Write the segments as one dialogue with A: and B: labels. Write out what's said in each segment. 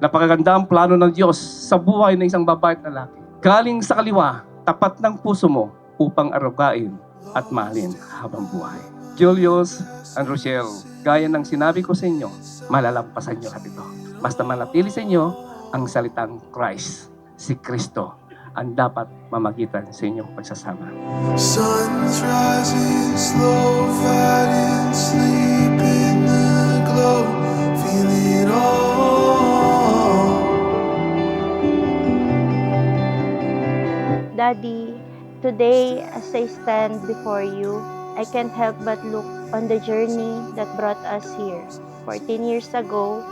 A: Napakaganda ang plano ng Diyos sa buhay ng isang babae at lalaki. Galing sa kaliwa, tapat ng puso mo upang arugain at mahalin habang buhay. Julius and Rochelle, gaya ng sinabi ko sa inyo, malalampasan niyo lahat ito. Basta manatili sa inyo ang salitang Christ, si Kristo, ang dapat mamagitan sa inyong pagsasama.
B: Sun's rising slow, fighting sleep in the glow, feel it all.
C: Daddy, today as I stand before you, I can't help but look on the journey that brought us here. 14 years ago,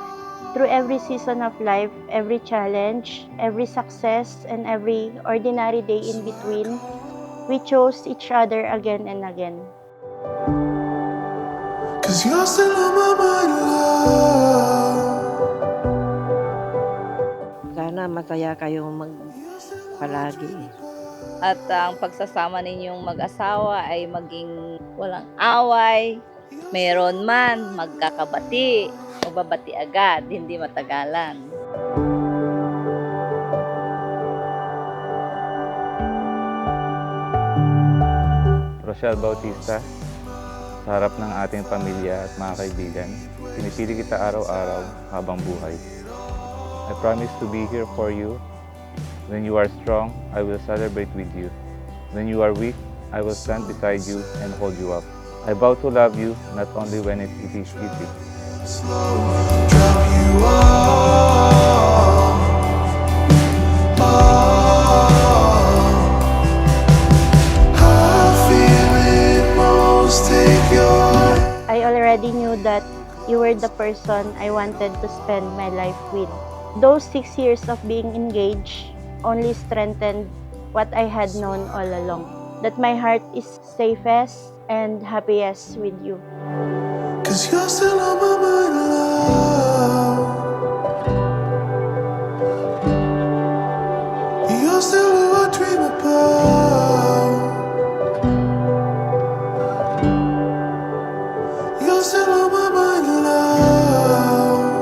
C: through every season of life, every challenge, every success, and every ordinary day in between, we chose each other again and again.
B: 'Cause you're still on my mind, love.
D: Sana masaya kayong palagi.
E: At ang pagsasama ninyong mag-asawa ay maging walang away. Meron man, magkakabati, magbabati agad, hindi matagalan.
F: Rochelle Bautista, sa harap ng ating pamilya at mga kaibigan, pinipili kita araw-araw habang buhay. I promise to be here for you. When you are strong, I will celebrate with you. When you are weak, I will stand beside you and hold you up. I vow to love you not only when it is easy.
B: Slow, drop you off. I feel it most, take your
C: I already knew that you were the person I wanted to spend my life with. Those 6 years of being engaged only strengthened what I had known all along, that my heart is safest and happiest with you.
B: 'cause you're still on my mind, love. You're still who I dream about. You're still on my mind, love.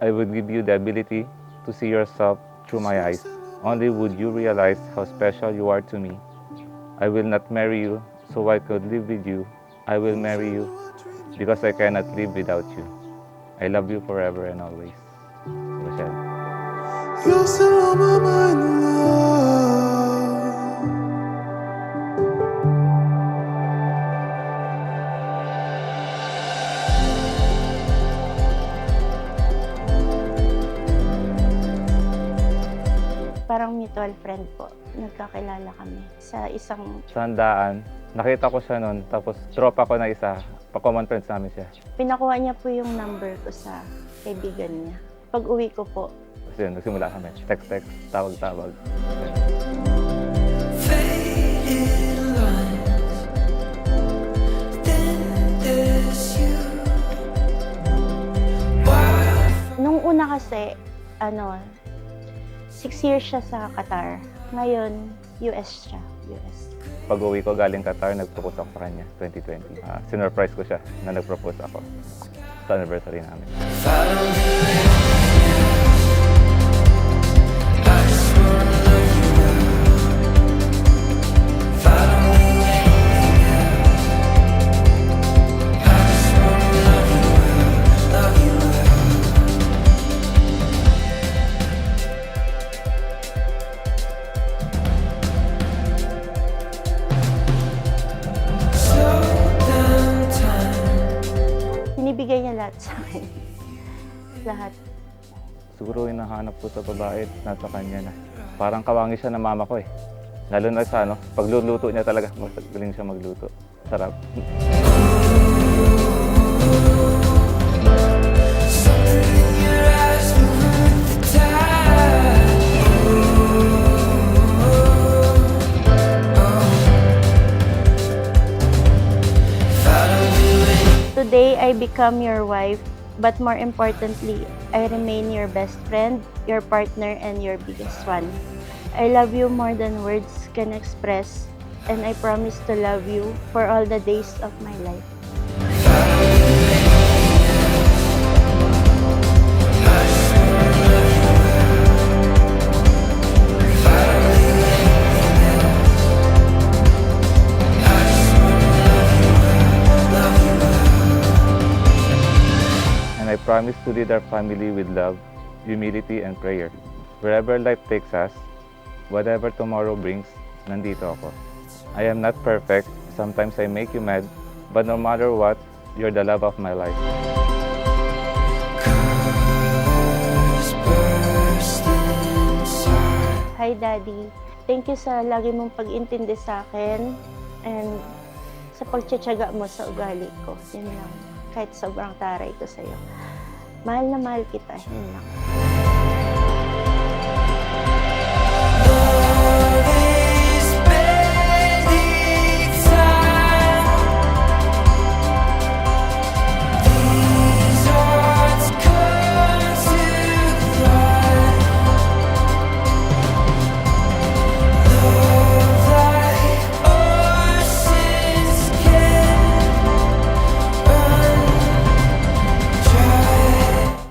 F: I would give you the ability to see yourself through my eyes. Only would you realize how special you are to me. I will not marry you so I could live with you. I will marry you because I cannot live without you. I love you forever and always. Rochelle.
B: You're still on my mind, love.
C: Parang mutual friend po, nagkakilala kami sa isang,
F: Sa handaan, nakita ko siya noon, tapos tropa ko na isa, pa-common friends namin siya.
C: pinakuha niya po yung number ko sa kaibigan niya. Pag uwi ko po,
F: Kasi yun, nagsimula kami. Text-text, tawag-tawag.
B: Faded lines, then there's you.
C: nung una kasi, 6 years siya sa Qatar. Ngayon, US siya. US.
F: Pag-uwi ko galing Qatar, nag-propose ako sa kanya, 2020. Sinurprise ko siya na nag-propose ako sa anniversary namin.
C: Binibigay niya lahat sa akin. Lahat.
F: Siguro yung nahanap ko sa babae, nasa kanya na. Parang kawangi siya ng mama ko eh. Lalo na sa pagluluto niya talaga, magaling siya magluto. Sarap.
C: Today, I become your wife, but more importantly, I remain your best friend, your partner, and your biggest one. I love you more than words can express, and I promise to love you for all the days of my life.
F: And I promise to lead our family with love, humility, and prayer. Wherever life takes us, whatever tomorrow brings, nandito ako. I am not perfect, sometimes I make you mad, but no matter what, you're the love of my life.
C: Hi, Daddy. Thank you sa lagi mong pag-intindi sa akin and sa pagtsatsaga mo sa ugali ko. Yun lang. Kahit sobrang taray ko sa'yo. Mahal na mahal kita. Yun lang.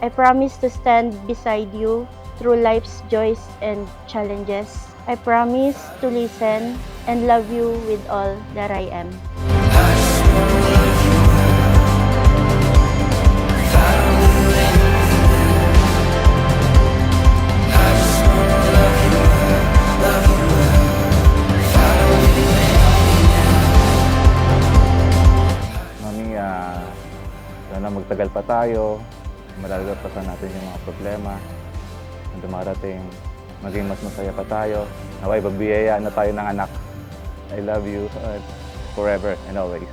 C: I promise to stand beside you through life's joys and challenges. I promise to listen and love you with all that I am.
F: Mami, sana magtagal pa tayo. Malalagpasan natin yung mga problema na dumarating. Maging mas masaya pa tayo. Naway, babiyayaan na tayo ng anak. I love you forever and always.